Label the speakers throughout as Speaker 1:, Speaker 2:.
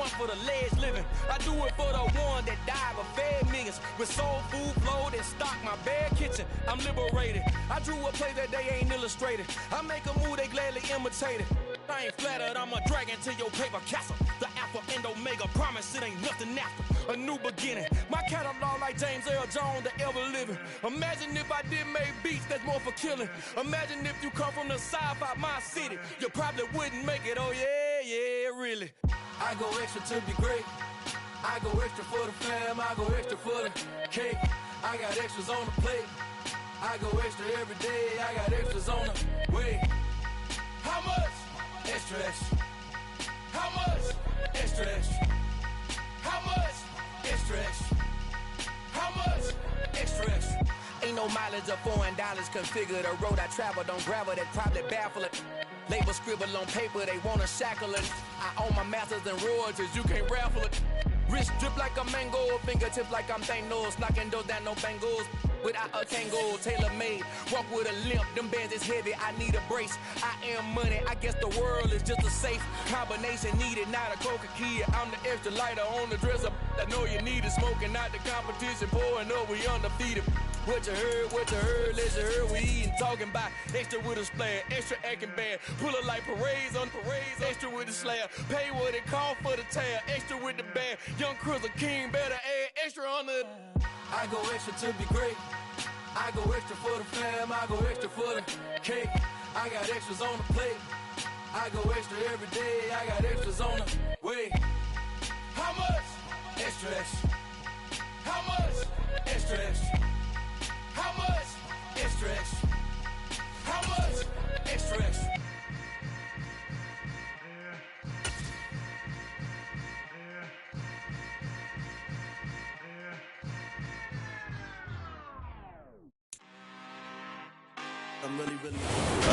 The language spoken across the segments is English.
Speaker 1: one for the ledge living. I do it for the one that died but fed millions. With soul food flowed and stocked my bare kitchen. I'm liberated. I drew a play that they ain't illustrated. I make a move they gladly imitated. I ain't flattered, I'm a dragon to your paper castle. The Alpha and Omega, promise it ain't nothing after. A new beginning. My catalog like James Earl Jones, the ever living. Imagine if I did make beats that's more for killing. Imagine if you come from the sci-fi my city. You probably wouldn't make it, oh yeah, really. I go extra to be great. I go extra for the fam, I go extra for the cake. I got extras on the plate. I go extra every day, I got extras on the way. How much? Extra, extra. How much? Extra, extra. How much? Extra, extra. How much? Extra, extra. Ain't no mileage of $4 configure the road I travel. Don't gravel that probably baffle it. Label scribble on paper, they wanna shackle it. I own my masters and royalties, you can't raffle it. Wrist drip like a mango, fingertip like I'm Thanos. Knocking doors down, no bangles. Without a tango, tailor-made. Walk with a limp, them bands is heavy, I need a brace. I am money, I guess the world is just a safe combination needed, not a coca key. I'm the extra lighter on the dresser. I know you need it, smoking out the competition, pouring up, we undefeated. What you heard, let's you heard, we eating, talking about extra with a splash, extra acting bad, pull it like parades on parades, extra with the slab, pay what it cost for the tab, extra with the band, young Chris a king, better add extra on the. I go extra to be great, I go extra for the fam, I go extra for the cake, I got extras on the plate, I go extra every day, I got extras on the way. How much? Extra, extra. How much? Extra, extra. How much? Extra, extra. How much? Extra, extra.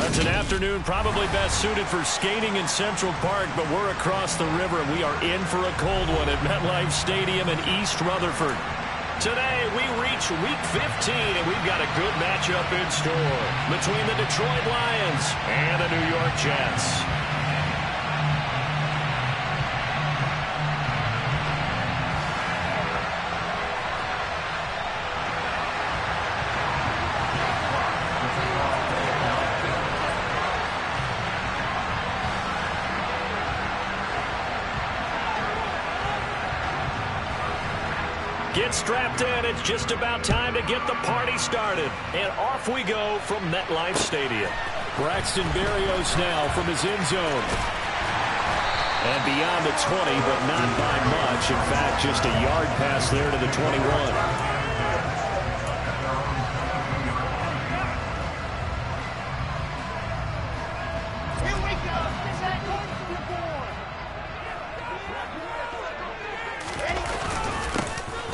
Speaker 2: It's an afternoon probably best suited for skating in Central Park, but we're across the river and we are in for a cold one at MetLife Stadium in East Rutherford. Today, we reach Week 15, and we've got a good matchup in store between the Detroit Lions and the New York Jets. Get strapped in. It's just about time to get the party started. And off we go from MetLife Stadium. Braxton Berrios now from his end zone. And beyond the 20, but not by much. In fact, just a yard pass there to the 21.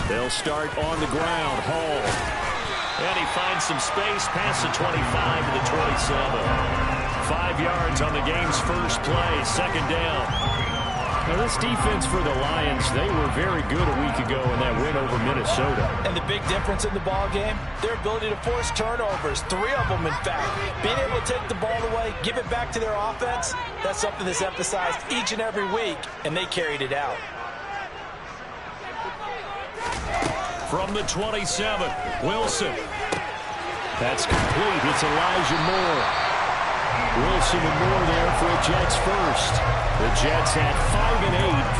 Speaker 2: They'll start on the ground. Hall. And he finds some space past the 25 to the 27. 5 yards on the game's first play. Second down. Now this defense for the Lions, they were very good a week ago in that win over Minnesota.
Speaker 3: And the big difference in the ball game, their ability to force turnovers. 3 of them, in fact. Being able to take the ball away, give it back to their offense, that's something that's emphasized each and every week, and they carried it out.
Speaker 2: From the 27, Wilson. That's complete. It's Elijah Moore. Wilson and Moore there for a Jets first. The Jets had 5-8,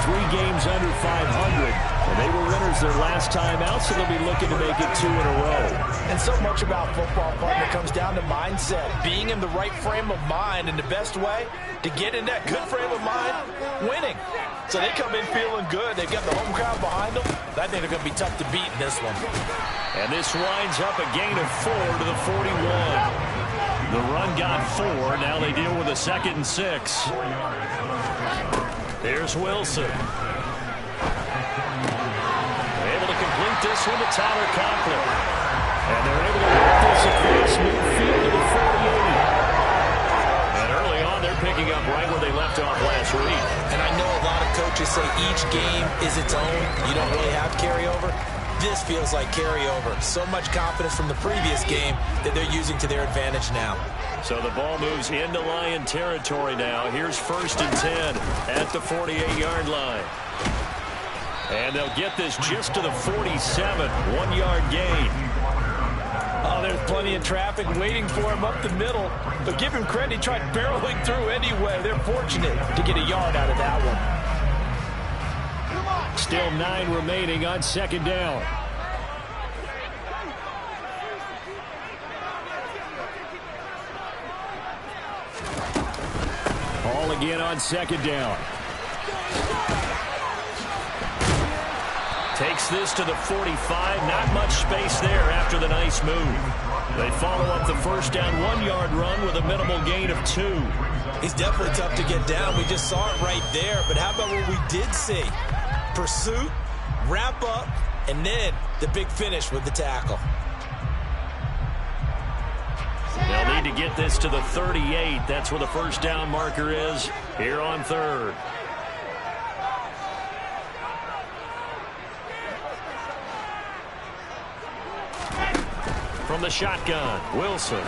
Speaker 2: 3 games under 500. And they were winners their last time out, so they'll be looking to make it 2 in a row.
Speaker 3: And so much about football, partner, comes down to mindset. Being in the right frame of mind, and the best way to get in that good frame of mind, winning. So they come in feeling good. They've got the home crowd behind them. I think they're going to be tough to beat in this one.
Speaker 2: And this winds up a gain of 4 to the 41. The run got 4. Now they deal with a 2nd and 6. Here's Wilson. Able to complete this one to Tyler Conklin. And they're able to work this across midfield to the 48. And early on, they're picking up right where they left off last week.
Speaker 3: And I know a lot of coaches say each game is its own. You don't really have carryover. This feels like carryover. So much confidence from the previous game that they're using to their advantage now.
Speaker 2: So the ball moves into Lion territory now. Here's 1st and 10 at the 48-yard line. And they'll get this just to the 47, 1-yard gain.
Speaker 3: Oh, there's plenty of traffic waiting for him up the middle. But give him credit, he tried barreling through anyway. They're fortunate to get a yard out of that one.
Speaker 2: Still 9 remaining on 2nd down. Ball again on 2nd down. Takes this to the 45. Not much space there after the nice move. They follow up the 1st down 1-yard run with a minimal gain of 2.
Speaker 3: He's definitely tough to get down. We just saw it right there. But how about what we did see? Pursuit, wrap up, and then the big finish with the tackle.
Speaker 2: They'll need to get this to the 38. That's where the 1st down marker is here on 3rd. From the shotgun, Wilson.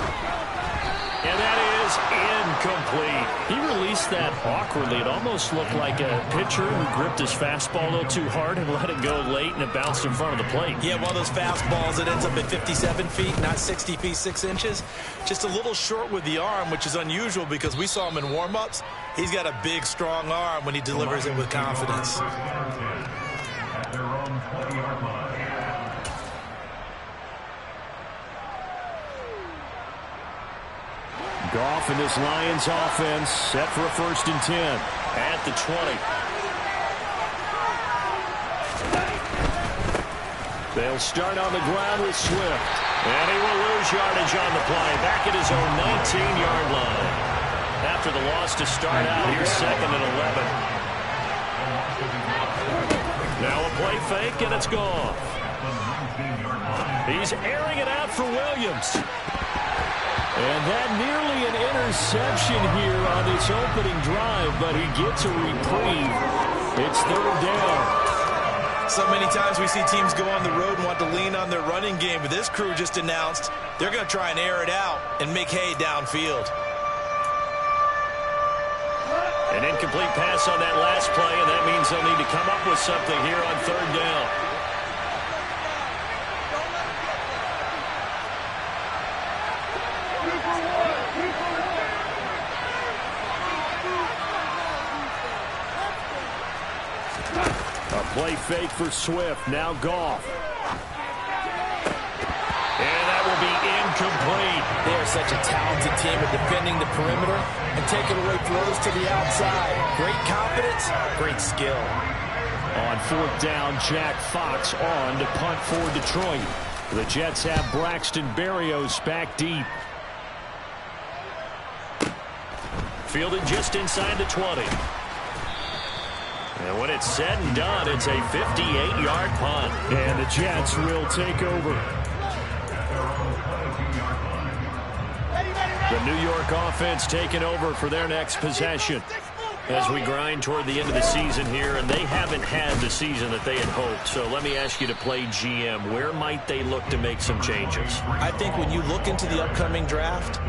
Speaker 2: And that is incomplete. He released that awkwardly. It almost looked like a pitcher who gripped his fastball a little too hard and let it go late, and it bounced in front of the plate.
Speaker 3: Yeah, one of those fastballs that ends up at 57 feet, not 60 feet, 6 inches. Just a little short with the arm, which is unusual because we saw him in warm-ups. He's got a big, strong arm when he delivers it with confidence.
Speaker 2: Goff and this Lions offense set for a 1st and 10 at the 20. They'll start on the ground with Swift. And he will lose yardage on the play. Back at his own 19-yard line. After the loss to start out, here's 2nd and 11. Now a play fake, and it's gone. He's airing it out for Williams. And that nearly an interception here on this opening drive, but he gets a reprieve. It's 3rd down.
Speaker 3: So many times we see teams go on the road and want to lean on their running game, but this crew just announced they're going to try and air it out and make hay downfield.
Speaker 2: An incomplete pass on that last play, and that means they'll need to come up with something here on 3rd down. Play fake for Swift. Now Goff. And that will be incomplete.
Speaker 3: They are such a talented team at defending the perimeter and taking away throws to the outside. Great confidence, great skill.
Speaker 2: On 4th down, Jack Fox on to punt for Detroit. The Jets have Braxton Berrios back deep. Fielded just inside the 20. And when it's said and done, it's a 58-yard punt. And the Jets will take over. The New York offense taking over for their next possession as we grind toward the end of the season here, and they haven't had the season that they had hoped. So let me ask you to play GM. Where might they look to make some changes?
Speaker 3: I think when you look into the upcoming draft,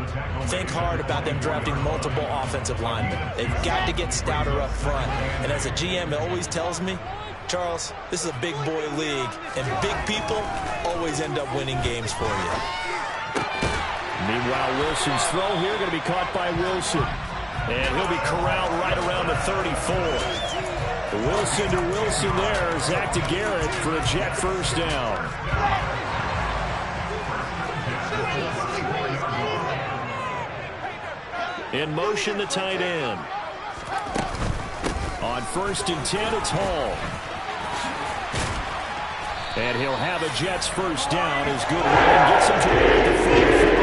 Speaker 3: think hard about them drafting multiple offensive linemen. They've got to get stouter up front. And as a GM, it always tells me, Charles, this is a big boy league, and big people always end up winning games for you.
Speaker 2: Meanwhile, Wilson's throw here going to be caught by Wilson. And he'll be corralled right around the 34. Wilson to Wilson there. Zach to Garrett for a Jet 1st down. In motion, the tight end. On 1st and 10, it's Hall. And he'll have a Jets 1st down as good running gets him to the 44.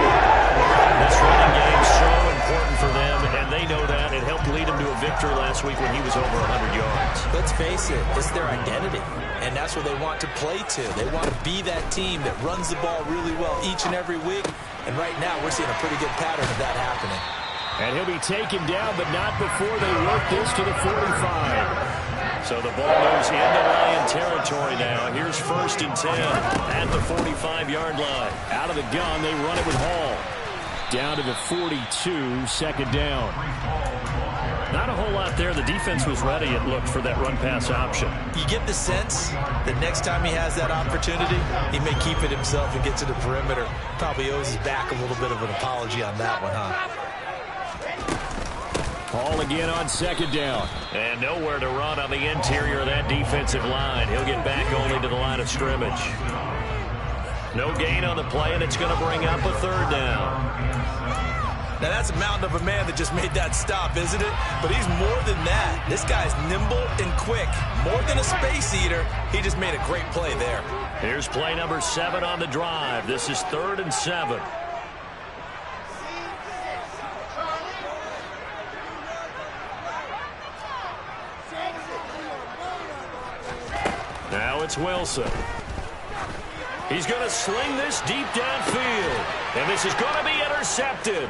Speaker 2: This running game is so important for them, and they know that. It helped lead him to a victory last week when he was over 100 yards.
Speaker 3: Let's face it, it's their identity, and that's what they want to play to. They want to be that team that runs the ball really well each and every week, and right now we're seeing a pretty good pattern of that happening.
Speaker 2: And he'll be taken down, but not before they work this to the 45. So the ball moves into Lion territory now. Here's 1st and 10 at the 45-yard line. Out of the gun, they run it with Hall. Down to the 42, second down. Not a whole lot there. The defense was ready, it looked, for that run-pass option.
Speaker 3: You get the sense that next time he has that opportunity, he may keep it himself and get to the perimeter. Probably owes his back a little bit of an apology on that one, huh?
Speaker 2: Ball again on second down.
Speaker 4: And nowhere to run on the interior of that defensive line. He'll get back only to the line of scrimmage. No gain on the play, and it's going to bring up a third down.
Speaker 3: Now, that's a mountain of a man that just made that stop, isn't it? But he's more than that. This guy's nimble and quick. More than a space eater, he just made a great play there.
Speaker 4: Here's play number 7 on the drive. This is 3rd and 7. Now it's Wilson. He's going to sling this deep downfield. And this is going to be intercepted.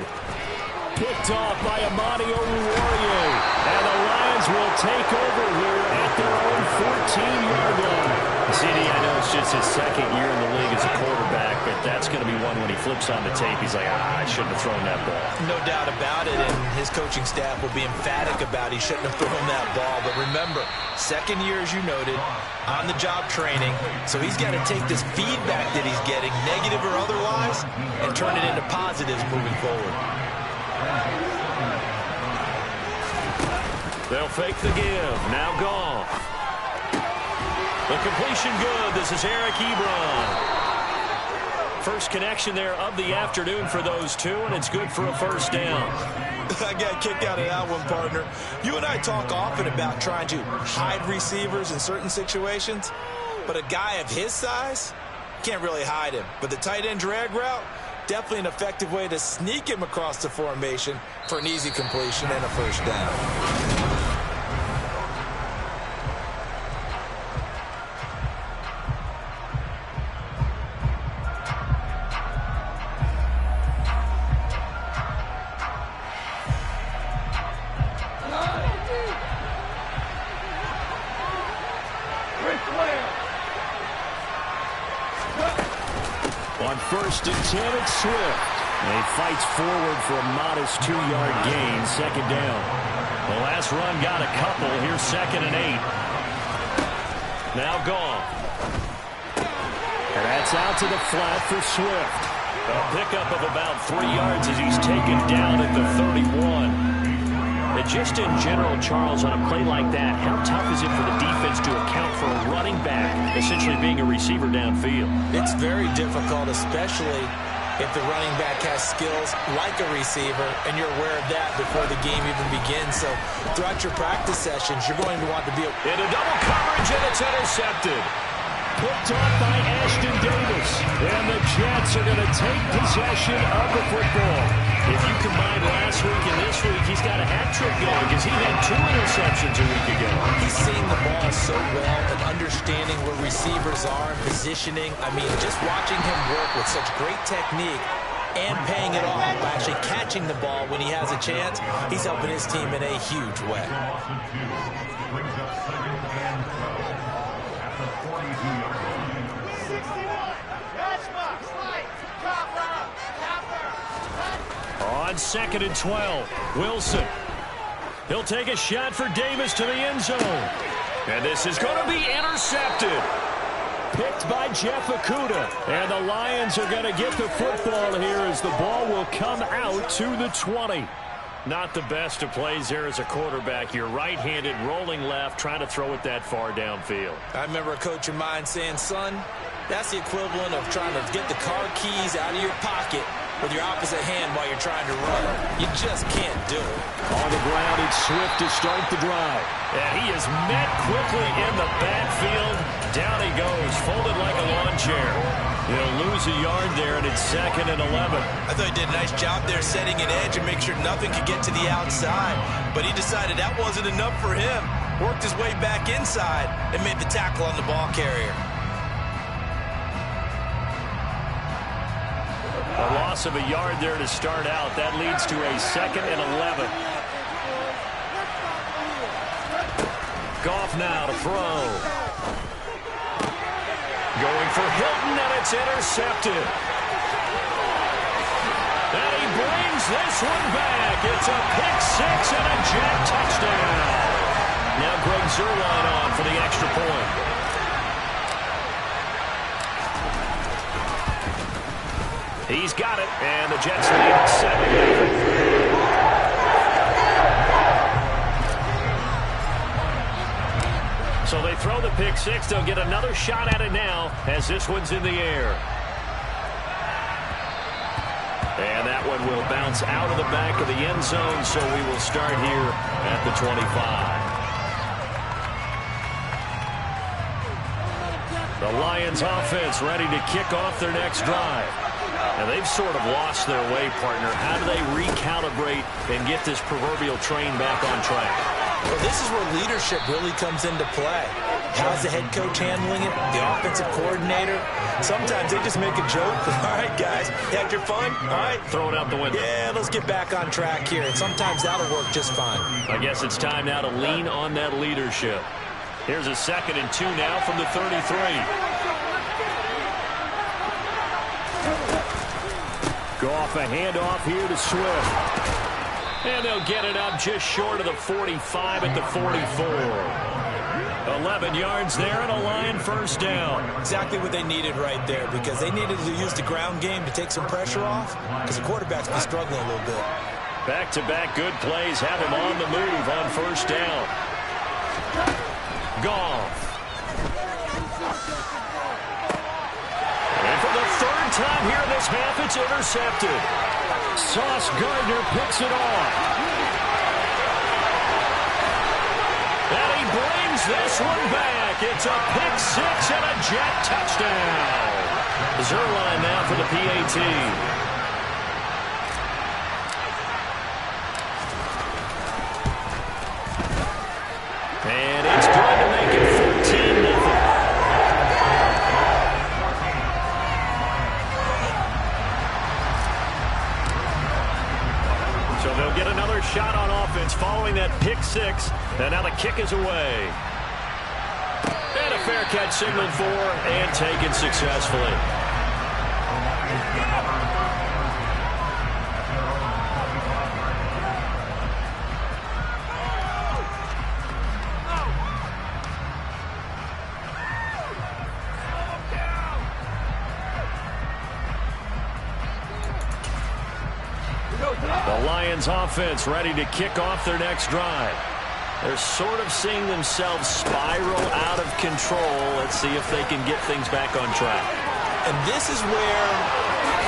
Speaker 2: Picked off by Amani Oruwariye. And the Lions will take over here at their own 14-yard line.
Speaker 4: CD, I know it's just his second year in the league as a quarterback, but that's going to be one when he flips on the tape. He's like, I shouldn't have thrown that ball.
Speaker 3: No doubt about it, and his coaching staff will be emphatic about he shouldn't have thrown that ball. But remember, second year, as you noted, on-the-job training, so he's got to take this feedback that he's getting, negative or otherwise, and turn it into positives moving forward.
Speaker 4: They'll fake the give. Now gone. The completion good. This is Eric Ebron. First connection there of the afternoon for those two, and it's good for a first down.
Speaker 3: I got kicked out of that one, partner. You and I talk often about trying to hide receivers in certain situations, but a guy of his size, can't really hide him. But the tight end drag route, definitely an effective way to sneak him across the formation for an easy completion and a first down.
Speaker 2: On 1st and 10, it's Swift. And he fights forward for a modest 2-yard gain, second down.
Speaker 4: The last run got a couple. Here's 2nd and 8. Now gone.
Speaker 2: And that's out to the flat for Swift.
Speaker 4: A pickup of about 3 yards as he's taken down at the 31. And just in general, Charles, on a play like that, how tough is it for the defense to account for a running back essentially being a receiver downfield?
Speaker 3: It's very difficult, especially if the running back has skills like a receiver, and you're aware of that before the game even begins. So throughout your practice sessions, you're going to want to be
Speaker 4: in a double coverage, and it's intercepted.
Speaker 2: Picked off by Ashton Davis. And the Jets are going to take possession of the football.
Speaker 4: If you combine last week and this week, he's got a hat trick going because he had 2 interceptions a week ago.
Speaker 3: He's seeing the ball so well and understanding where receivers are and positioning. I mean, just watching him work with such great technique and paying it off by actually catching the ball when he has a chance, he's helping his team in a huge way.
Speaker 4: On 2nd and 12, Wilson. He'll take a shot for Davis to the end zone. And this is going to be intercepted.
Speaker 2: Picked by Jeff Okudah. And the Lions are going to get the football here as the ball will come out to the 20.
Speaker 4: Not the best of plays there as a quarterback. You're right-handed, rolling left, trying to throw it that far downfield.
Speaker 3: I remember a coach of mine saying, son, that's the equivalent of trying to get the car keys out of your pocket with your opposite hand while you're trying to run. You just can't do it.
Speaker 2: On the ground, it's Swift to start the drive.
Speaker 4: And he is met quickly in the backfield. Down he goes, folded like a lawn chair. He'll lose a yard there, and it's 2nd and 11.
Speaker 3: I thought he did a nice job there setting an edge and make sure nothing could get to the outside. But he decided that wasn't enough for him. Worked his way back inside and made the tackle on the ball carrier.
Speaker 4: A loss of a yard there to start out. That leads to a 2nd and 11. Goff now to throw. Going for Hilton, and it's intercepted. And he brings this one back. It's a pick six and a Jet touchdown. Now Greg Zuerlein on for the extra point. He's got it, and the Jets lead 7-0. So they throw the pick six. They'll get another shot at it now as this one's in the air. And that one will bounce out of the back of the end zone, so we will start here at the 25. The Lions offense ready to kick off their next drive. And they've sort of lost their way, partner. How do they recalibrate and get this proverbial train back on track?
Speaker 3: Well, this is where leadership really comes into play. How's the head coach handling it? The offensive coordinator? Sometimes they just make a joke. All right, guys, you had your fun? All right.
Speaker 4: Throw it out the window.
Speaker 3: Yeah, let's get back on track here. And sometimes that'll work just fine.
Speaker 4: I guess it's time now to lean on that leadership. Here's a 2nd and 2 now from the 33. Goff a handoff here to Swift. And they'll get it up just short of the 45 at the 44. 11 yards there and a Lion first down.
Speaker 3: Exactly what they needed right there, because they needed to use the ground game to take some pressure off, because the quarterback's been struggling a little bit.
Speaker 4: Back-to-back good plays have him on the move on first down. Goff. And for the 3rd time here in this half, it's intercepted. Sauce Gardner picks it off. And he brings this one back. It's a pick six and a Jet touchdown. Zuerlein now for the PAT. And it's going to make it 14-0. So they'll get another shot on offense following that pick six. And now the kick is away. And a fair catch signaled for and taken successfully. The Lions offense ready to kick off their next drive. They're sort of seeing themselves spiral out of control. Let's see if they can get things back on track.
Speaker 3: And this is where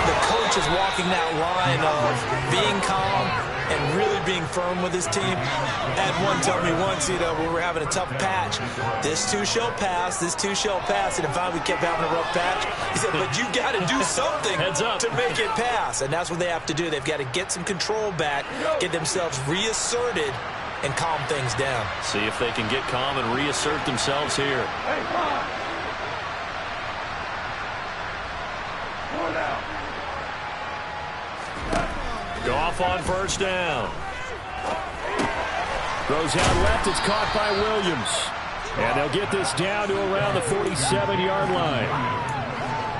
Speaker 3: the coach is walking that line of being calm and really being firm with his team. I had one tell me once, when we were having a tough patch, this too shall pass, this too shall pass. And if we kept having a rough patch, he said, but you got to do something to make it pass. And that's what they have to do. They've got to get some control back, get themselves reasserted, and calm things down.
Speaker 4: See if they can get calm and reassert themselves here.
Speaker 5: Hey, come on.
Speaker 4: Goff on first down. Throws out left. It's caught by Williams. And they'll get this down to around the 47-yard line.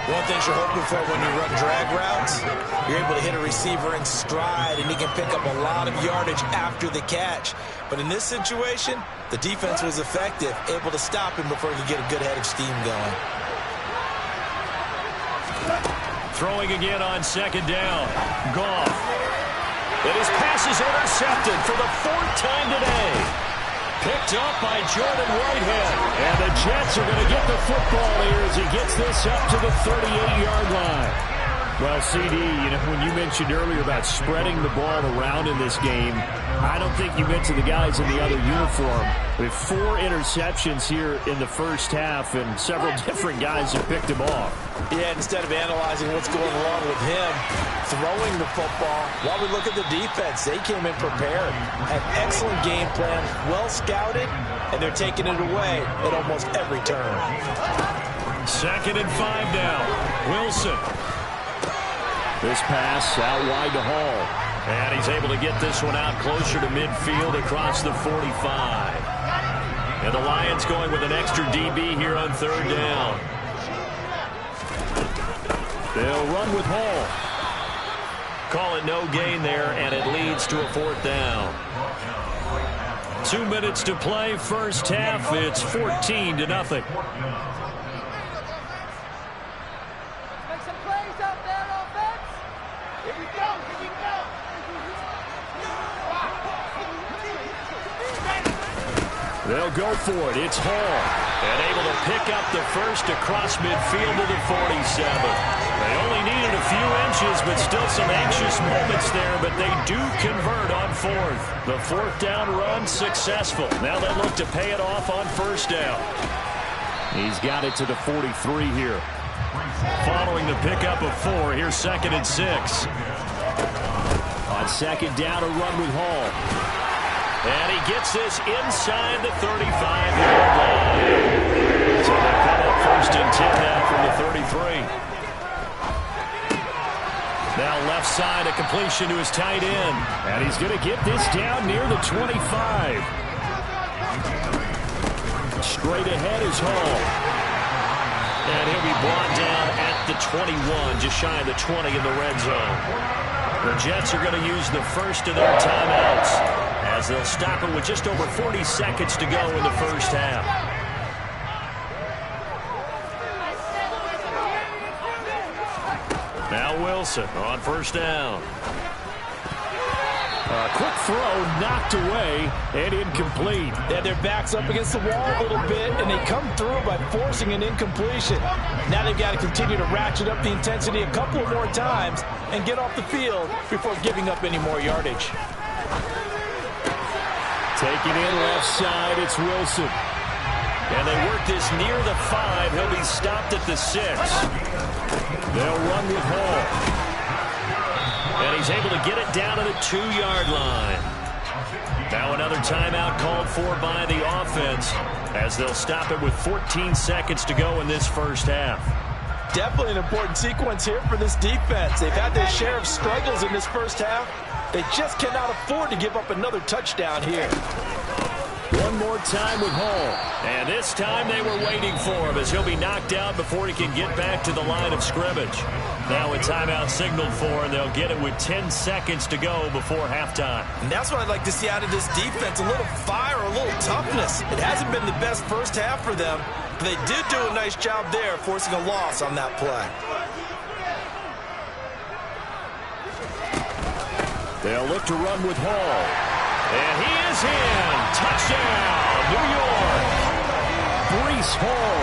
Speaker 3: One thing you're hoping for when you run drag routes, you're able to hit a receiver in stride, and he can pick up a lot of yardage after the catch. But in this situation, the defense was effective, able to stop him before he could get a good head of steam going.
Speaker 4: Throwing again on second down. Goff. And his pass is intercepted for the 4th time today. Picked up by Jordan Whitehead. And the Jets are going to get the football here as he gets this up to the 38-yard line. Well, CD, when you mentioned earlier about spreading the ball around in this game, I don't think you mentioned the guys in the other uniform. We have 4 interceptions here in the first half, and several different guys have picked him off.
Speaker 3: Yeah, instead of analyzing what's going wrong with him, throwing the football, while we look at the defense, they came in prepared. Had excellent game plan, well scouted, and they're taking it away at almost every turn.
Speaker 4: 2nd and 5 now. Wilson. This pass out wide to Hall. And he's able to get this one out closer to midfield across the 45. And the Lions going with an extra DB here on 3rd down. They'll run with Hall. Call it no gain there, and it leads to a 4th down. 2 minutes to play, first half. It's 14-0.
Speaker 5: Make some plays out there, offense. Here we go, here we go.
Speaker 2: They'll go for it. It's Hall.
Speaker 4: And able to pick up the first across midfield to the 47. They only needed a few inches, but still some anxious moments there, but they do convert on 4th. The 4th down run successful. Now they look to pay it off on 1st down.
Speaker 2: He's got it to the 43 here.
Speaker 4: Following the pickup of 4, here's 2nd and 6.
Speaker 2: On 2nd down, a run with Hall.
Speaker 4: And he gets this inside the 35-yard line. So they come up 1st and 10 now from the 33. Now left side, a completion to his tight end.
Speaker 2: And he's going to get this down near the 25. Straight ahead is Hall.
Speaker 4: And he'll be brought down at the 21, just shy of the 20 in the red zone. The Jets are going to use the first of their timeouts, as they'll stop it with just over 40 seconds to go in the first half. Now Wilson on 1st down.
Speaker 2: A quick throw knocked away and incomplete.
Speaker 3: They had their backs up against the wall a little bit, and they come through by forcing an incompletion. Now they've got to continue to ratchet up the intensity a couple more times and get off the field before giving up any more yardage.
Speaker 2: Taking in left side, it's Wilson.
Speaker 4: And they work this near the 5. He'll be stopped at the 6.
Speaker 2: They'll run with Hall.
Speaker 4: And he's able to get it down to the 2-yard line. Now another timeout called for by the offense, as they'll stop it with 14 seconds to go in this first half.
Speaker 3: Definitely an important sequence here for this defense. They've had their share of struggles in this first half. They just cannot afford to give up another touchdown here.
Speaker 2: One more time with Hall.
Speaker 4: And this time they were waiting for him, as he'll be knocked out before he can get back to the line of scrimmage. Now a timeout signaled for, and they'll get it with 10 seconds to go before halftime.
Speaker 3: And that's what I'd like to see out of this defense, a little fire, a little toughness. It hasn't been the best first half for them, but they did do a nice job there, forcing a loss on that play.
Speaker 2: They'll look to run with Hall.
Speaker 4: And he is in. Touchdown, New York.
Speaker 2: Breece Hall.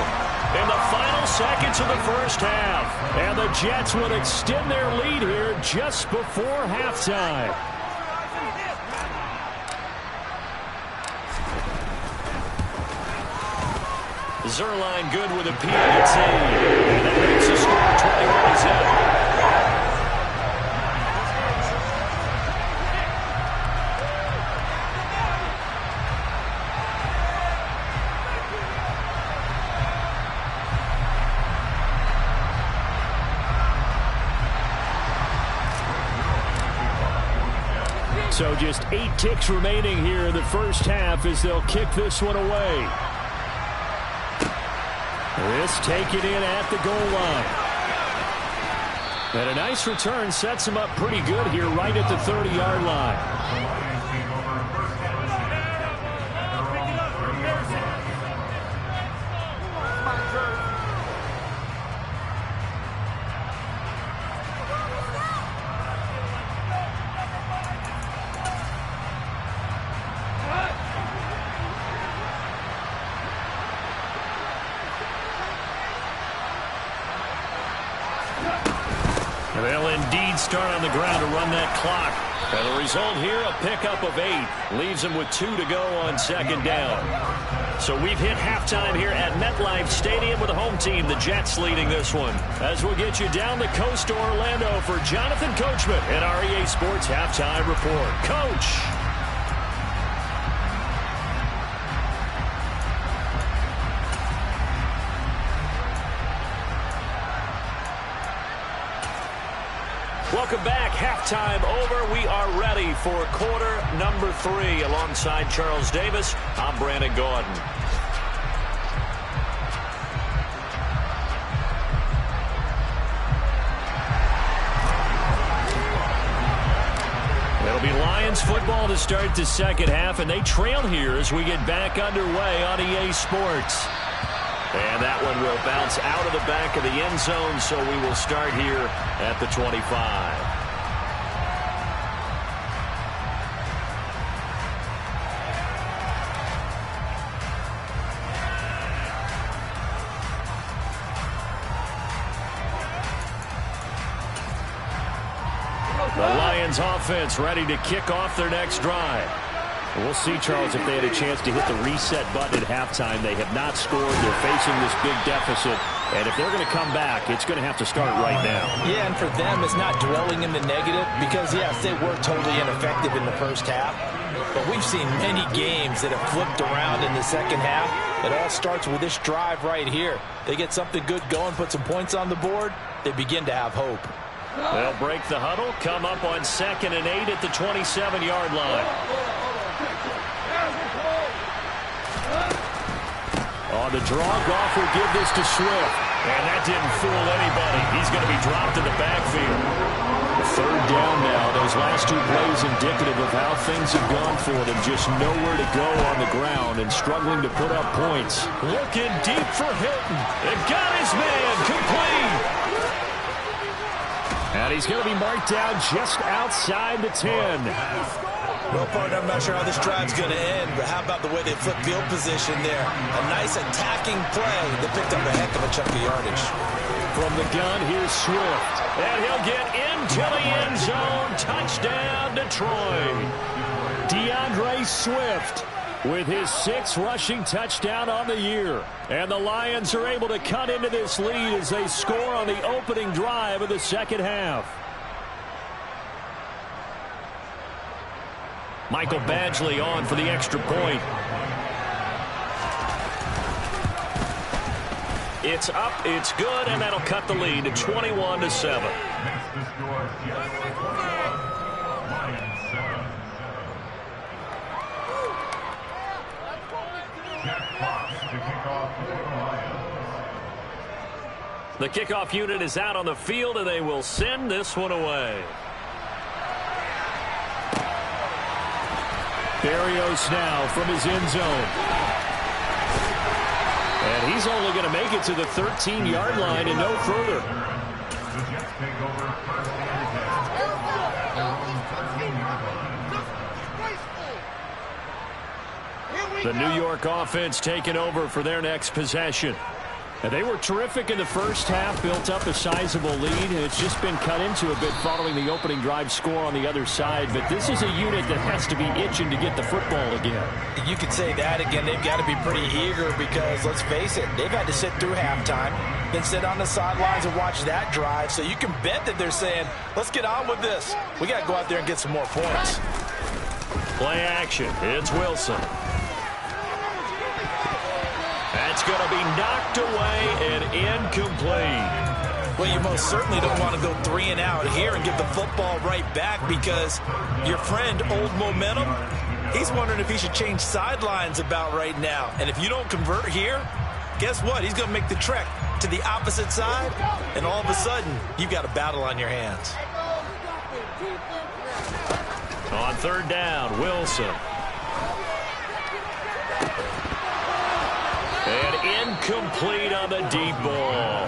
Speaker 4: In the final seconds of the first half.
Speaker 2: And the Jets will extend their lead here just before halftime.
Speaker 4: Zerline good with a PAT. And that makes the score 21-7.
Speaker 2: So just 8 ticks remaining here in the first half as they'll kick this one away. This taken in at the goal line. And a nice return sets him up pretty good here right at the 30-yard line.
Speaker 4: They'll indeed start on the ground to run that clock. And the result here, a pickup of 8. Leaves them with 2 to go on second down. So we've hit halftime here at MetLife Stadium with the home team, the Jets, leading this one. As we'll get you down the coast to Orlando for Jonathan Coachman and our EA Sports Halftime Report. Coach! Welcome back. Halftime over. We are ready for quarter number 3. Alongside Charles Davis, I'm Brandon Gordon.
Speaker 2: 0 to start the second half, and they trail here as we get back underway on EA Sports.
Speaker 4: And that one will bounce out of the back of the end zone, so we will start here at the 25.
Speaker 2: The Lions offense ready to kick off their next drive. We'll see, Charles, if they had a chance to hit the reset button at halftime. They have not scored. They're facing this big deficit. And if they're going to come back, it's going to have to start right now.
Speaker 3: Yeah, and for them, it's not dwelling in the negative because, yes, they were totally ineffective in the first half. But we've seen many games that have flipped around in the second half. It all starts with this drive right here. They get something good going, put some points on the board, they begin to have hope.
Speaker 2: They'll break the huddle, come up on 2nd and 8 at the 27-yard line. On the draw, Goff will give this to Swift. And that didn't fool anybody. He's going to be dropped in the backfield. Third down now. Those last two plays indicative of how things have gone for them. Just nowhere to go on the ground and struggling to put up points. Looking deep for Hilton. And got his man complete. And he's going to be marked down just outside the 10.
Speaker 3: Well, partner, I'm not sure how this drive's going to end, but how about the way they flip field position there? A nice attacking play. They picked up a heck of a chunk of yardage.
Speaker 2: From the gun, here's Swift. And he'll get into the end zone. Touchdown, Detroit. DeAndre Swift with his 6th rushing touchdown on the year. And the Lions are able to cut into this lead as they score on the opening drive of the second half. Michael Badgley on for the extra point. It's up, it's good, and that'll cut the lead to 21-7. The kickoff unit is out on the field, and they will send this one away. Berrios now from his end zone. And he's only going to make it to the 13-yard line and no further. The New York offense taking over for their next possession. And they were terrific in the first half, built up a sizable lead, and it's just been cut into a bit following the opening drive score on the other side. But this is a unit that has to be itching to get the football again.
Speaker 3: You could say that again. They've got to be pretty eager because, let's face it, they've had to sit through halftime, then sit on the sidelines and watch that drive. So you can bet that they're saying, let's get on with this. We got to go out there and get some more points.
Speaker 2: Play action. It's Wilson. That's going to be knocked away and incomplete.
Speaker 3: Well, you most certainly don't want to go 3 and out here and give the football right back because your friend, Old Momentum, he's wondering if he should change sidelines about right now. And if you don't convert here, guess what? He's going to make the trek to the opposite side, and all of a sudden, you've got a battle on your hands.
Speaker 2: On third down, Wilson. And incomplete on the deep ball.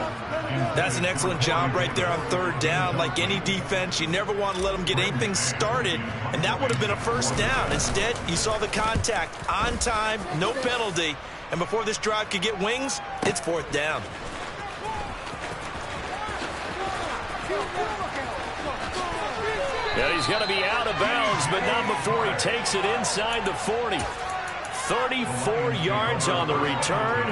Speaker 3: That's an excellent job right there on third down. Like any defense, you never want to let them get anything started, and that would have been a first down. Instead, you saw the contact on time, no penalty, and before this drive could get wings, it's fourth down.
Speaker 2: Yeah, he's going to be out of bounds, but not before he takes it inside the 40. 34 yards on the return,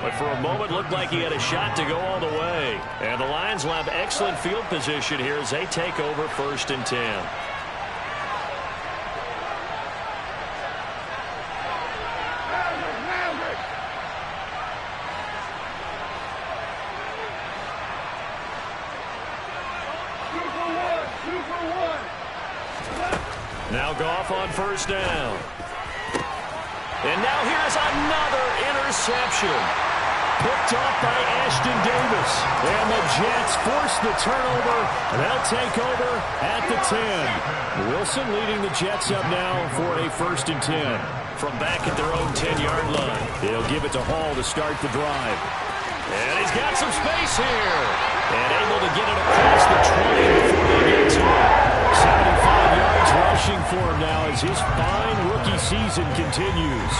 Speaker 2: but for a moment looked like he had a shot to go all the way. And the Lions will have excellent field position here as they take over 1st and 10. Now Goff on first down. And now here's another interception. picked off by Ashton Davis. And the Jets force the turnover, and they'll take over at the 10. Wilson leading the Jets up now for a 1st and 10.
Speaker 4: From back at their own 10-yard line.
Speaker 2: They'll give it to Hall to start the drive.
Speaker 4: And he's got some space here. And able to get it across the 20 before they get to it.
Speaker 2: 75 yards rushing for him now as his fine rookie season continues.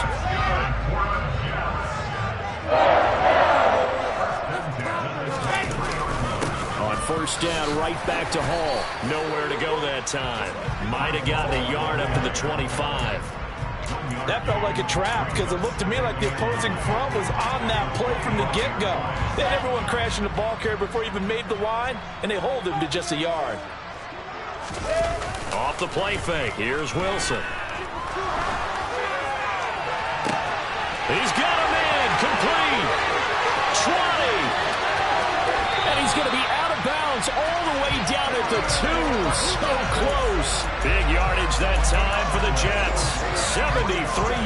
Speaker 2: On 1st down, right back to Hall.
Speaker 4: Nowhere to go that time. Might have gotten a yard up to the 25.
Speaker 3: That felt like a trap because it looked to me like the opposing front was on that play from the get-go. They had everyone crashing the ball carrier before he even made the line, and they hold him to just a yard.
Speaker 4: Off the play fake. Here's Wilson. He's got him in. Complete. 20. And he's going to be out of bounds all the way down at the 2. So close. Big yardage that time for the Jets. 73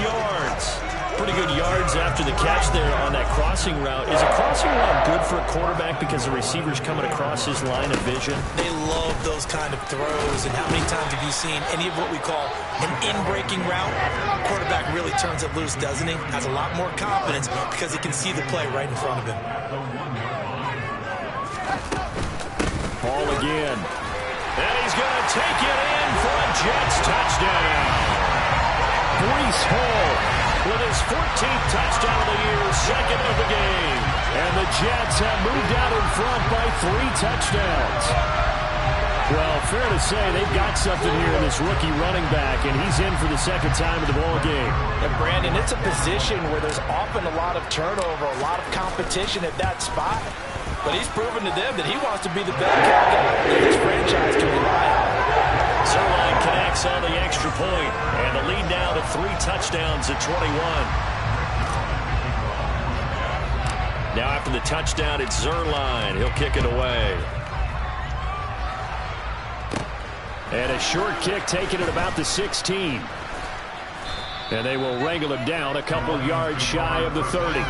Speaker 4: yards. Pretty good yards after the catch there on that crossing route. Is a crossing route good for a quarterback because the receiver's coming across his line of vision?
Speaker 3: They love those kind of throws. And how many times have you seen any of what we call an in-breaking route? Quarterback really turns it loose, doesn't he? Has a lot more confidence because he can see the play right in front of him.
Speaker 2: Ball again.
Speaker 4: And he's going to take it in for a Jets touchdown.
Speaker 2: Breece Hall
Speaker 4: with his 14th touchdown of the year, 2nd of the game.
Speaker 2: And the Jets have moved out in front by 3 touchdowns. Well, fair to say they've got something here in this rookie running back, and he's in for the 2nd time of the ball game.
Speaker 3: And Brandon, it's a position where there's often a lot of turnover, a lot of competition at that spot. But he's proven to them that he wants to be the bell cow guy that this franchise can rely on.
Speaker 4: Zerline connects on the extra point, and the lead now to 3 touchdowns at 21. Now after the touchdown, it's Zerline. He'll kick it away.
Speaker 2: And a short kick taken at about the 16. And they will wrangle him down a couple yards shy of the 30.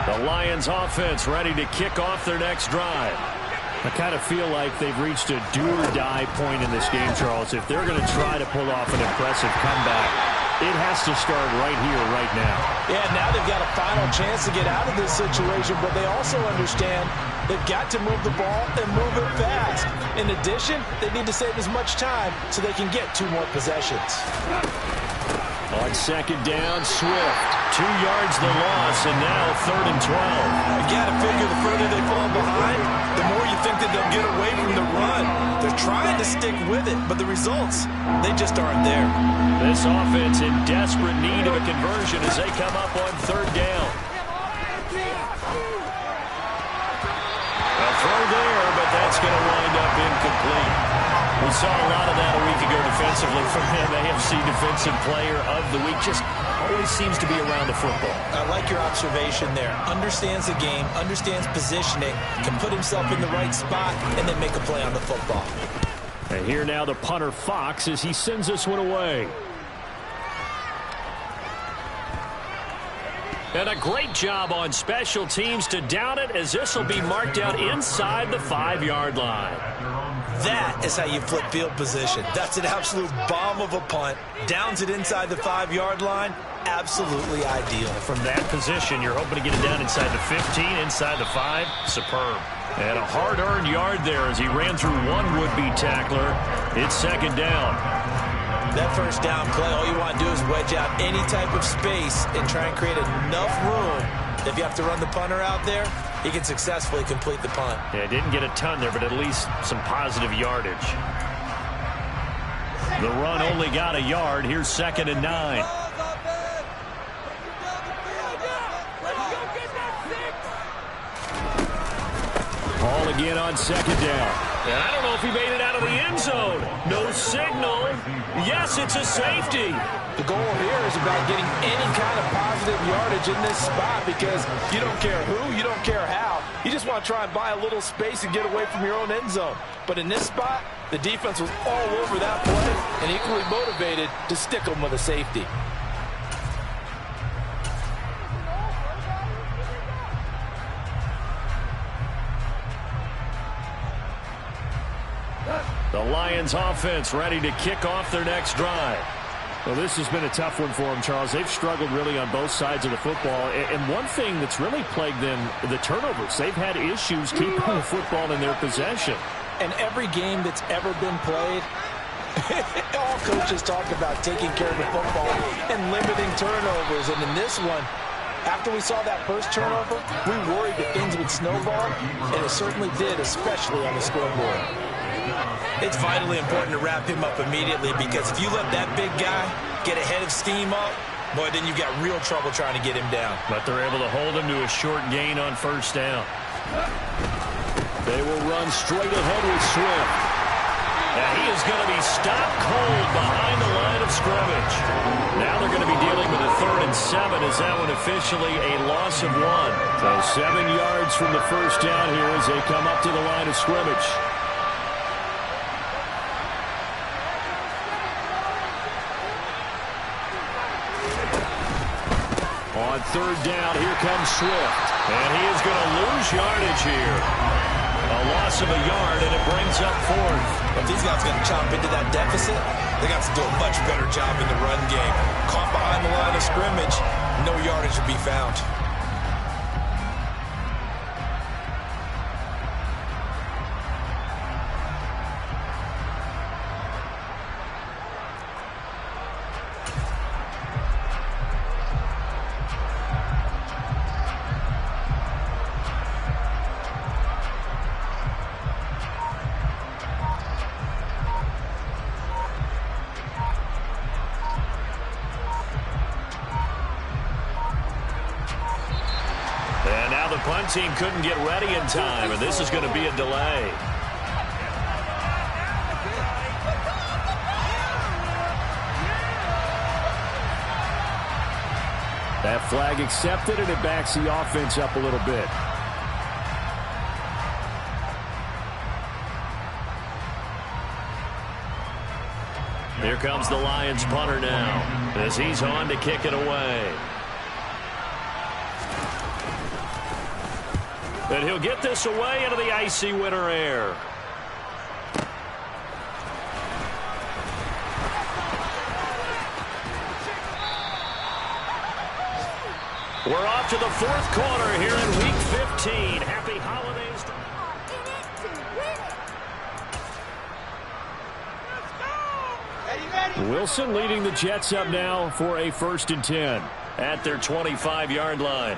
Speaker 2: The Lions offense ready to kick off their next drive. I kind of feel like they've reached a do-or-die point in this game, Charles. If they're going to try to pull off an impressive comeback, it has to start right here, right now.
Speaker 3: Yeah, now they've got a final chance to get out of this situation, but they also understand they've got to move the ball and move it fast. In addition, they need to save as much time so they can get 2 more possessions.
Speaker 2: On 2nd down, Swift. 2 yards the loss, and now 3rd and 12.
Speaker 3: You got to figure the further they fall behind, the more you think that they'll get away from the run. They're trying to stick with it, but the results, they just aren't there.
Speaker 4: This offense in desperate need of a conversion as they come up on 3rd down. A throw there, but that's going to wind up incomplete. We saw a lot of that a week ago defensively from him. AFC Defensive Player of the Week. Just always seems to be around the football.
Speaker 3: I like your observation there. Understands the game, understands positioning, can put himself in the right spot, and then make a play on the football.
Speaker 2: And here now the punter Fox as he sends this one away.
Speaker 4: And a great job on special teams to down it, as this will be marked out inside the 5-yard line.
Speaker 3: That is how you flip field position. That's an absolute bomb of a punt. Downs it inside the 5-yard line. Absolutely ideal.
Speaker 4: From that position, you're hoping to get it down inside the 15, inside the 5. Superb. And a hard-earned yard there as he ran through one would-be tackler. It's 2nd down.
Speaker 3: That 1st down play, all you want to do is wedge out any type of space and try and create enough room. If you have to run the punter out there, he can successfully complete the punt.
Speaker 4: Yeah, didn't get a ton there, but at least some positive yardage.
Speaker 2: The run only got a yard. Here's 2nd and 9. Ball again on 2nd down.
Speaker 4: And I don't know if he made it out of the end zone. No signal. Yes, it's a safety.
Speaker 3: The goal here is about getting any kind of positive yardage in this spot because you don't care who, you don't care how. You just want to try and buy a little space and get away from your own end zone. But in this spot, the defense was all over that play and equally motivated to stick them with a safety.
Speaker 4: The Lions offense ready to kick off their next drive.
Speaker 2: Well, this has been a tough one for them, Charles. They've struggled really on both sides of the football. And one thing that's really plagued them, the turnovers. They've had issues keeping the football in their possession.
Speaker 3: And every game that's ever been played, all coaches talk about taking care of the football and limiting turnovers. And in this one, after we saw that first turnover, we worried that things would snowball, and it certainly did, especially on the scoreboard.
Speaker 6: It's vitally important to wrap him up immediately because if you let that big guy get a head of steam up, boy, then you've got real trouble trying to get him down.
Speaker 4: But they're able to hold him to a short gain on first down. They will run straight ahead with Swift. And he is going to be stopped cold behind the line of scrimmage. Now they're going to be dealing with a 3rd and 7 as that one officially a loss of 1. So 7 yards from the first down here as they come up to the line of scrimmage. On 3rd down, here comes Swift. And he is going to lose yardage here. A loss of a yard, and it brings up 4th.
Speaker 6: If these guys are going to chop into that deficit, they got to do a much better job in the run game. Caught behind the line of scrimmage, no yardage to be found.
Speaker 4: Punt team couldn't get ready in time, and this is going to be a delay.
Speaker 2: That flag accepted, and it backs the offense up a little bit.
Speaker 4: Here comes the Lions punter now as he's on to kick it away. And he'll get this away into the icy winter air. We're off to the 4th quarter here in Week 15. Happy holidays.
Speaker 2: Wilson leading the Jets up now for a 1st and 10
Speaker 4: at their 25-yard line.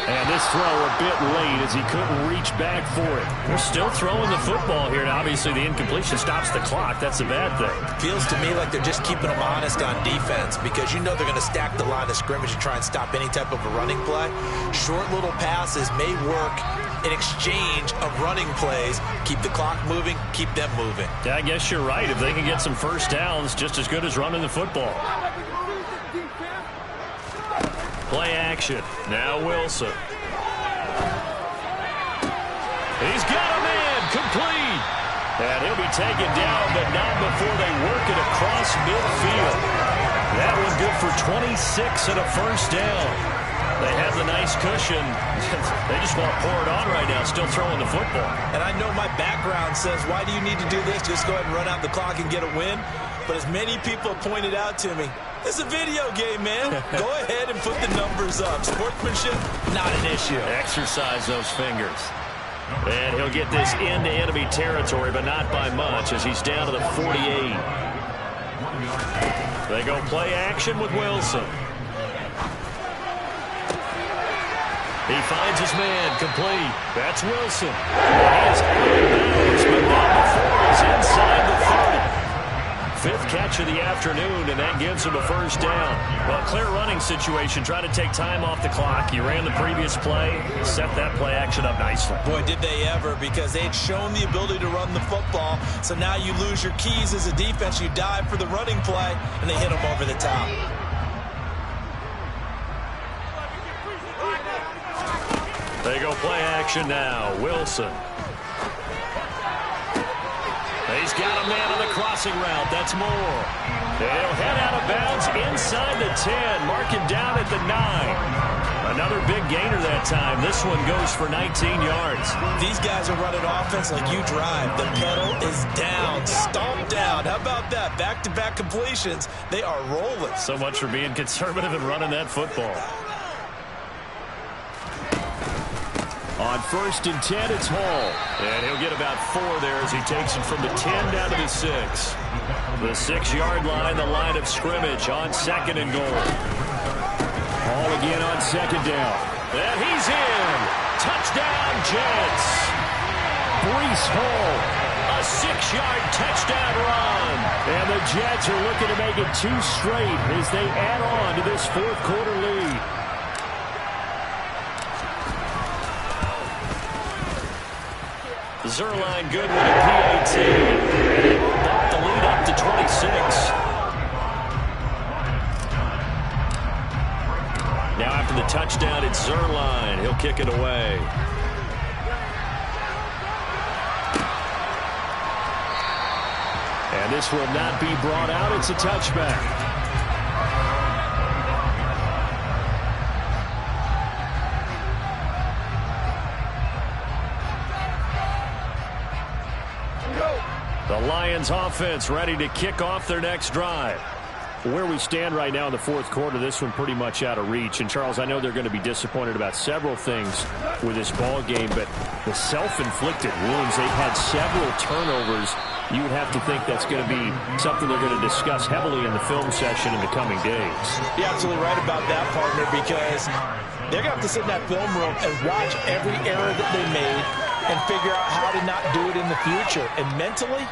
Speaker 2: And this throw a bit late as he couldn't reach back for it.
Speaker 4: They're still throwing the football here, and obviously the incompletion stops the clock. That's a bad thing.
Speaker 6: Feels to me like they're just keeping them honest on defense because you know they're going to stack the line of scrimmage and try and stop any type of a running play. Short little passes may work in exchange of running plays. Keep the clock moving, keep them moving.
Speaker 4: Yeah, I guess you're right. If they can get some first downs, just as good as running the football. Play action. Now Wilson. He's got a man complete. And he'll be taken down, but not before they work it across midfield. That one good for 26 and a first down. They have the nice cushion. They just want to pour it on right now, still throwing the football.
Speaker 6: And I know my background says, why do you need to do this? Just go ahead and run out the clock and get a win. But as many people pointed out to me, it's a video game, man. Go ahead and put the numbers up. Sportsmanship, not an issue.
Speaker 4: Exercise those fingers. And he'll get this into enemy territory, but not by much as he's down to the 48. They go play action with Wilson. He finds his man complete. That's Wilson. He is out of bounds, but not before he's inside the 30. Fifth catch of the afternoon, and that gives him a first down. Well, clear running situation. Try to take time off the clock. You ran the previous play, set that play action up nicely.
Speaker 6: Boy, did they ever, because they'd shown the ability to run the football. So now you lose your keys as a defense. You dive for the running play, and they hit them over the top.
Speaker 4: They go play action now. Wilson. He's got a man on the crossing route. That's Moore. He'll head out of bounds inside the 10. Mark him down at the 9. Another big gainer that time. This one goes for 19 yards.
Speaker 6: These guys are running offense like you drive. The pedal is down, stomped down. How about that? Back-to-back completions. They are rolling.
Speaker 4: So much for being conservative and running that football. On 1st and 10, it's Hall. And he'll get about 4 there as he takes it from the 10 down to the 6. The 6-yard line, the line of scrimmage on 2nd and goal. Hall again on 2nd down. And he's in. Touchdown, Jets. Breece Hall, a 6-yard touchdown run. And the Jets are looking to make it 2 straight as they add on to this 4th quarter lead. Zerline good with a PAT. And it will bump the lead up to 26. Now after the touchdown, it's Zerline. He'll kick it away. And this will not be brought out. It's a touchback. The Lions offense ready to kick off their next drive. Where we stand right now in the 4th quarter, this one pretty much out of reach. And, Charles, I know they're going to be disappointed about several things with this ball game, but the self-inflicted wounds, they've had several turnovers. You would have to think that's going to be something they're going to discuss heavily in the film session in the coming days.
Speaker 3: You're absolutely right about that, partner, because they're going to have to sit in that film room and watch every error that they made and figure out how to not do it in the future. And mentally,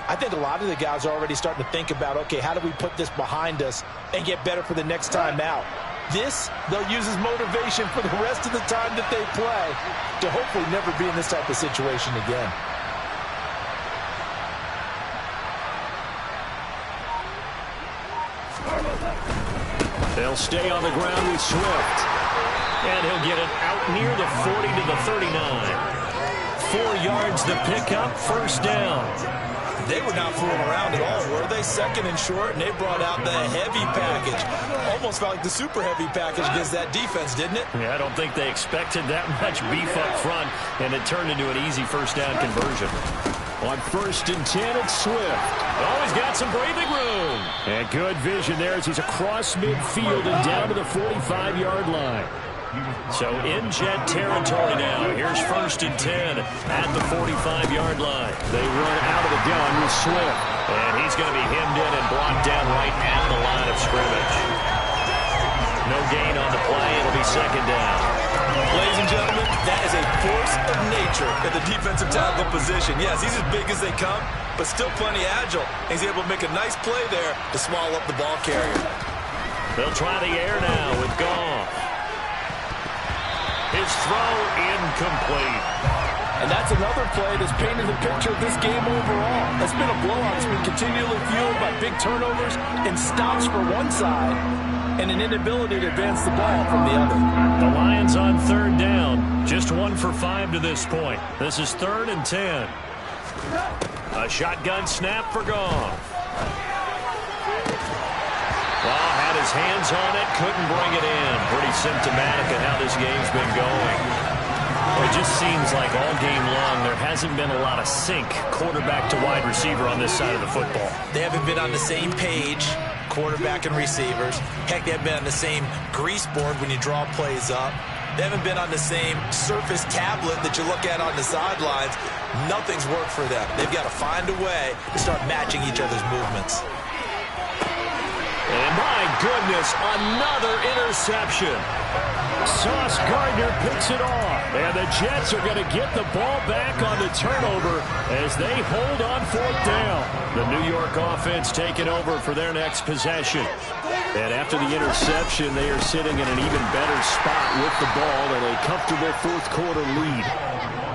Speaker 3: I think a lot of the guys are already starting to think about, okay, how do we put this behind us and get better for the next time out? This, they'll use as motivation for the rest of the time that they play to hopefully never be in this type of situation again.
Speaker 4: They'll stay on the ground with Swift. And he'll get it out near the 40 to the 39. 4 yards the pickup, first down.
Speaker 6: They were not fooling around at all, were they? 2nd and short, and they brought out the heavy package. Almost felt like the super heavy package against that defense, didn't it?
Speaker 4: Yeah, I don't think they expected that much beef up front, and it turned into an easy first down conversion. On 1st and 10, it's Swift. Oh, he's got some breathing room. And good vision there as he's across midfield and down to the 45-yard line. So in Jet territory now. Here's 1st and 10 at the 45-yard line. They run out of the gun with Swift. And he's going to be hemmed in and brought down right at the line of scrimmage. No gain on the play. It'll be 2nd down.
Speaker 6: Ladies and gentlemen, that is a force of nature at the defensive tackle position. Yes, he's as big as they come, but still plenty agile. He's able to make a nice play there to swallow up the ball carrier.
Speaker 4: They'll try the air now with Goff. His throw incomplete.
Speaker 3: And that's another play that's painted the picture of this game overall. It's been a blowout. It's been continually fueled by big turnovers and stops for one side and an inability to advance the ball from the other.
Speaker 4: The Lions on 3rd down. Just 1 for 5 to this point. This is 3rd and 10. A shotgun snap for Goff. Well, had his hands on it, couldn't bring it in. Pretty symptomatic of how this game's been going. Well, it just seems like all game long there hasn't been a lot of sync quarterback to wide receiver on this side of the football.
Speaker 6: They haven't been on the same page, quarterback and receivers. Heck, they haven't been on the same grease board when you draw plays up. They haven't been on the same surface tablet that you look at on the sidelines. Nothing's worked for them. They've got to find a way to start matching each other's movements.
Speaker 4: And
Speaker 2: my goodness, another interception. Sauce Gardner picks it off. And the Jets are going to get the ball back on the turnover as they hold on 4th down. The New York offense taking over for their next possession. And after the interception, they are sitting in an even better spot with the ball and a comfortable 4th quarter lead.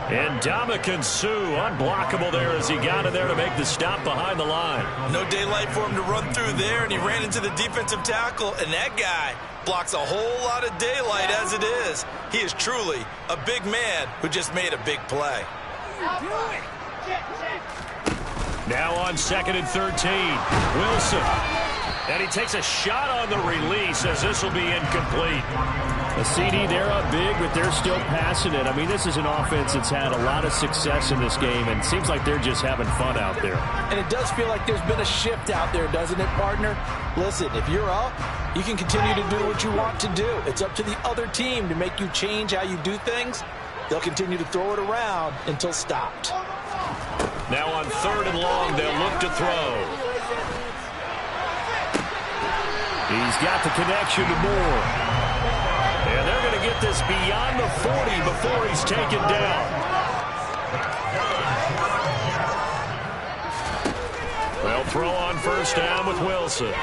Speaker 2: And Ndamukong Suh, unblockable there as he got in there to make the stop behind the line.
Speaker 6: No daylight for him to run through there, and he ran into the defensive tackle, and that guy blocks a whole lot of daylight as it is. He is truly a big man who just made a big play.
Speaker 2: Now on 2nd and 13, Wilson. And he takes a shot on the release as this will be incomplete. A CD, they're up big, but they're still passing it. I mean, this is an offense that's had a lot of success in this game, and it seems like they're just having fun out there.
Speaker 3: And it does feel like there's been a shift out there, doesn't it, partner? Listen, if you're up, you can continue to do what you want to do. It's up to the other team to make you change how you do things. They'll continue to throw it around until stopped.
Speaker 2: Now on 3rd and long, they'll look to throw. He's got the connection to Moore. And they're going to get this beyond the 40 before he's taken down. They'll throw on 1st down with Wilson.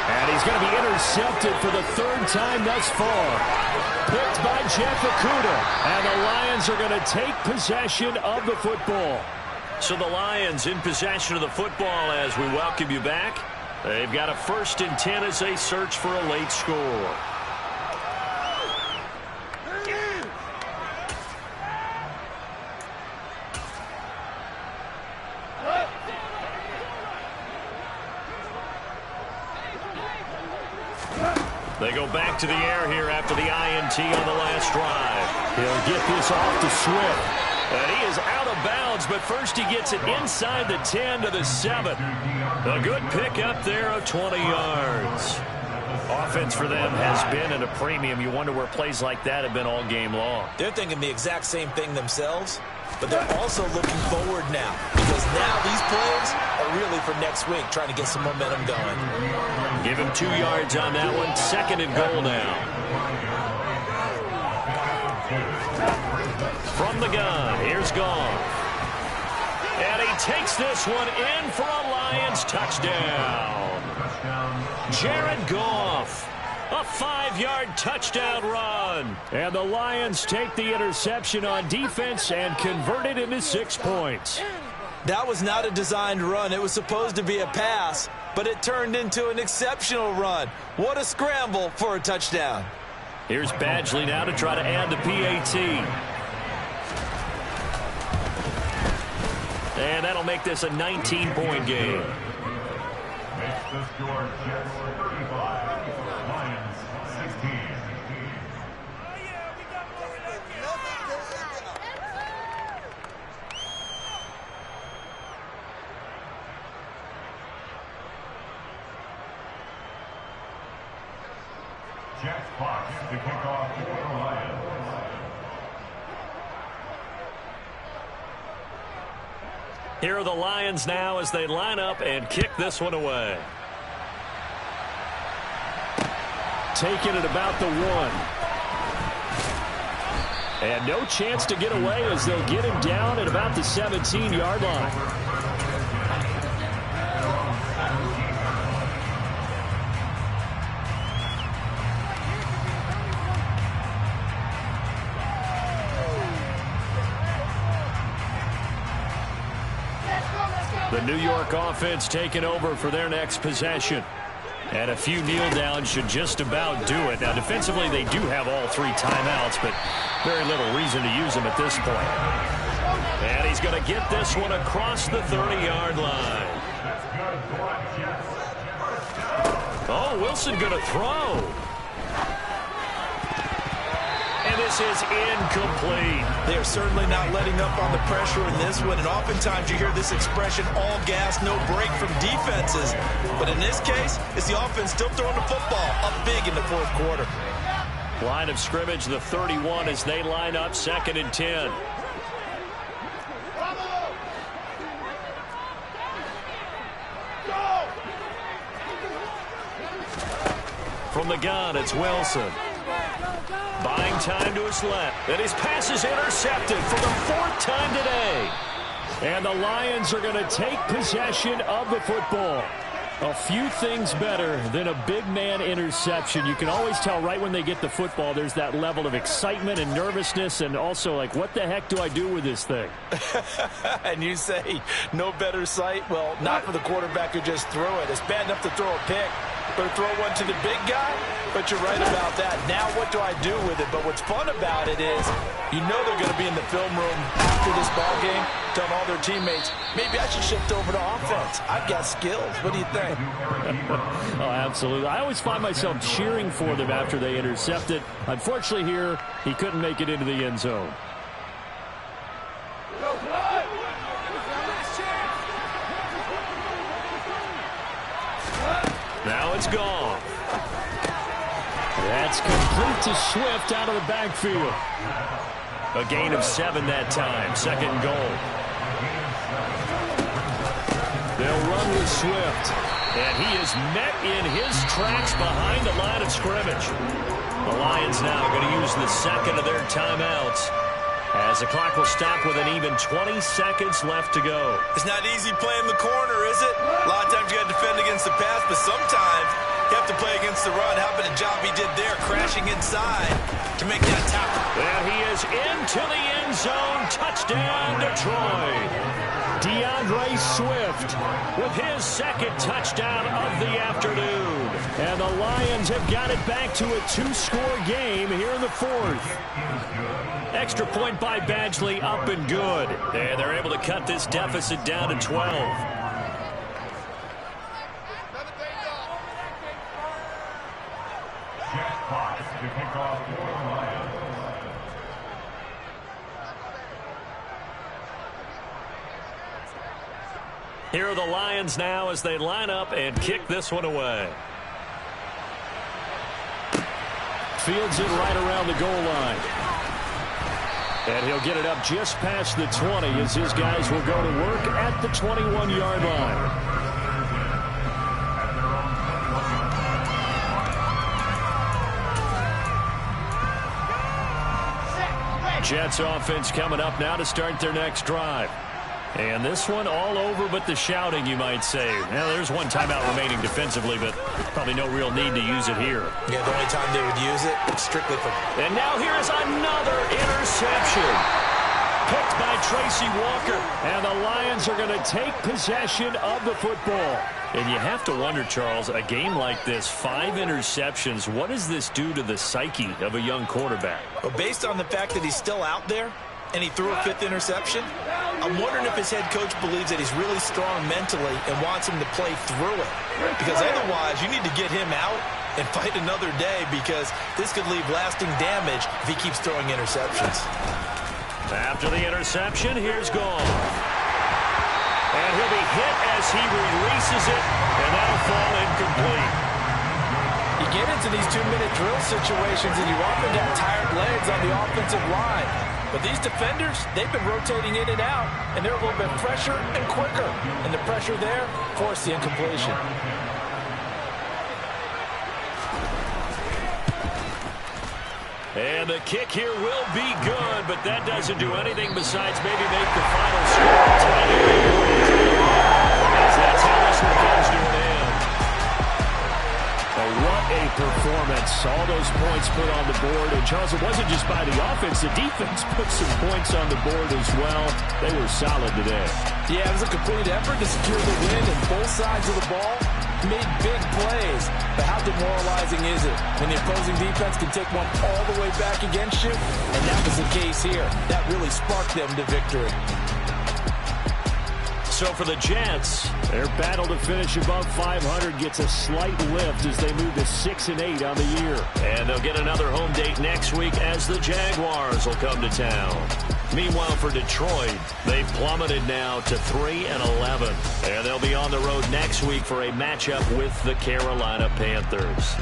Speaker 2: And he's going to be intercepted for the 3rd time thus far. Picked by Jeff Okudah. And the Lions are going to take possession of the football. So the Lions in possession of the football as we welcome you back. They've got a 1st and 10 as they search for a late score. They go back to the air here after the INT on the last drive. He'll get this off to Swift. And he is out of bounds, but first he gets it inside the 10 to the 7. A good pick up there of 20 yards. Offense for them has been at a premium. You wonder where plays like that have been all game long.
Speaker 6: They're thinking the exact same thing themselves, but they're also looking forward now because now these plays are really for next week, trying to get some momentum going.
Speaker 2: Give him 2 yards on that one. 2nd and goal now. From the gun, here's Goff. And he takes this one in for a Lions touchdown. Jared Goff, a 5-yard touchdown run. And the Lions take the interception on defense and convert it into 6 points.
Speaker 6: That was not a designed run. It was supposed to be a pass, but it turned into an exceptional run. What a scramble for a touchdown.
Speaker 2: Here's Badgley now to try to add the PAT. And that'll make this a 19-point game.
Speaker 7: Makes the score Jets 35, Lions 16. Jets box to kick off for the Lions.
Speaker 2: Here are the Lions now as they line up and kick this one away. Taking it about the 1. And no chance to get away as they'll get him down at about the 17-yard line. The New York offense taking over for their next possession. And a few kneel downs should just about do it. Now, defensively, they do have all 3 timeouts, but very little reason to use them at this point. And he's going to get this one across the 30-yard line. Oh, Wilson going to throw. And this is incomplete.
Speaker 6: They are certainly not letting up on the pressure in this one, and oftentimes you hear this expression, all gas, no break from defenses. But in this case, it's the offense still throwing the football up big in the 4th quarter.
Speaker 2: Line of scrimmage, the 31 as they line up 2nd and 10.
Speaker 4: From the gun, it's Wilson. Buying time to his left. And his pass is intercepted for the 4th time today.
Speaker 2: And the Lions are going to take possession of the football. A few things better than a big man interception. You can always tell right when they get the football, there's that level of excitement and nervousness, and also like, what the heck do I do with this thing?
Speaker 3: And you say no better sight? Well, not for the quarterback who just threw it. It's bad enough to throw a pick, but throw one to the big guy? But you're right about that. Now what do I do with it? But what's fun about it is you know they're going to be in the film room after this ball game telling all their teammates, maybe I should shift over to offense. I've got skills. What do you think?
Speaker 2: Oh, absolutely. I always find myself cheering for them after they intercept it. Unfortunately here, he couldn't make it into the end zone.
Speaker 4: Now it's gone.
Speaker 2: That's complete to Swift out of the backfield.
Speaker 4: A gain of 7 that time. 2nd and goal.
Speaker 2: They'll run with Swift.
Speaker 4: And he is met in his tracks behind the line of scrimmage. The Lions now going to use the 2nd of their timeouts, as the clock will stop with an even 20 seconds left to go.
Speaker 6: It's not easy playing the corner, is it? A lot of times you got to defend against the pass, but sometimes you have to play against the run. How about the job he did there, crashing inside to make that tackle?
Speaker 4: And he is into the end zone. Touchdown, Detroit.
Speaker 2: DeAndre Swift
Speaker 4: with his 2nd touchdown of the afternoon.
Speaker 2: And the Lions have got it back to a 2-score game here in the 4th.
Speaker 4: Extra point by Badgley, up and good. And they're able to cut this deficit down to 12.
Speaker 7: Jackpot to kick off for the Lions.
Speaker 4: Here are the Lions now as they line up and kick this one away.
Speaker 2: Fields it right around the goal line. And he'll get it up just past the 20 as his guys will go to work at the 21-yard line. Jets offense coming up now to start their next drive. And this one all over but the shouting, you might say. Now, there's one timeout remaining defensively, but probably no real need to use it here.
Speaker 6: Yeah, the only time they would use it, strictly for...
Speaker 4: And now here's another interception.
Speaker 2: Picked by Tracy Walker. And the Lions are going to take possession of the football.
Speaker 4: And you have to wonder, Charles, a game like this, 5 interceptions, what does this do to the psyche of a young quarterback?
Speaker 6: Well, based on the fact that he's still out there, and he threw a 5th interception, I'm wondering if his head coach believes that he's really strong mentally and wants him to play through it. Because otherwise, you need to get him out and fight another day, because this could leave lasting damage if he keeps throwing interceptions.
Speaker 4: After the interception, here's Gone. And he'll be hit as he releases it, and that'll fall incomplete.
Speaker 3: You get into these 2-minute drill situations, and you often have tired legs on the offensive line. But these defenders, they've been rotating in and out, and they're a little bit fresher and quicker. And the pressure there forced the incompletion.
Speaker 4: And the kick here will be good, but that doesn't do anything besides maybe make the final score as that's how this one comes to an end.
Speaker 2: What a performance. All those points put on the board. And, Charles, it wasn't just by the offense. The defense put some points on the board as well. They were solid today.
Speaker 3: Yeah, it was a complete effort to secure the win, and both sides of the ball made big plays. But how demoralizing is it when the opposing defense can take one all the way back against you? And that was the case here. That really sparked them to victory.
Speaker 2: So for the Jets, their battle to finish above 500 gets a slight lift as they move to 6-8 on the year.
Speaker 4: And they'll get another home date next week as the Jaguars will come to town. Meanwhile, for Detroit, they've plummeted now to 3-11. And they'll be on the road next week for a matchup with the Carolina Panthers.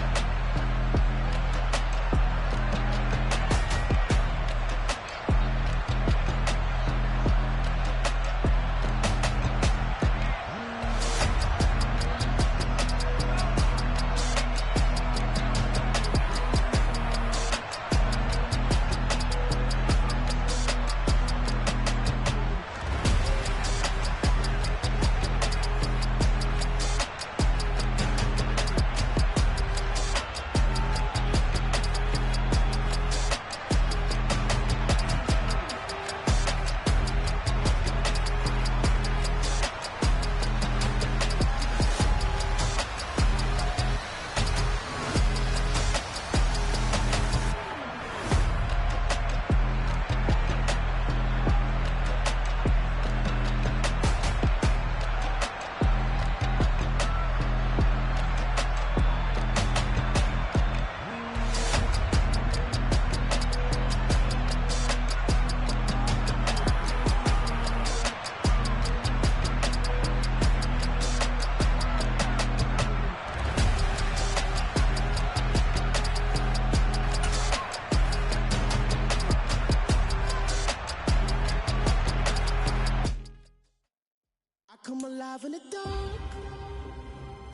Speaker 8: drive in the dark,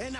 Speaker 8: and I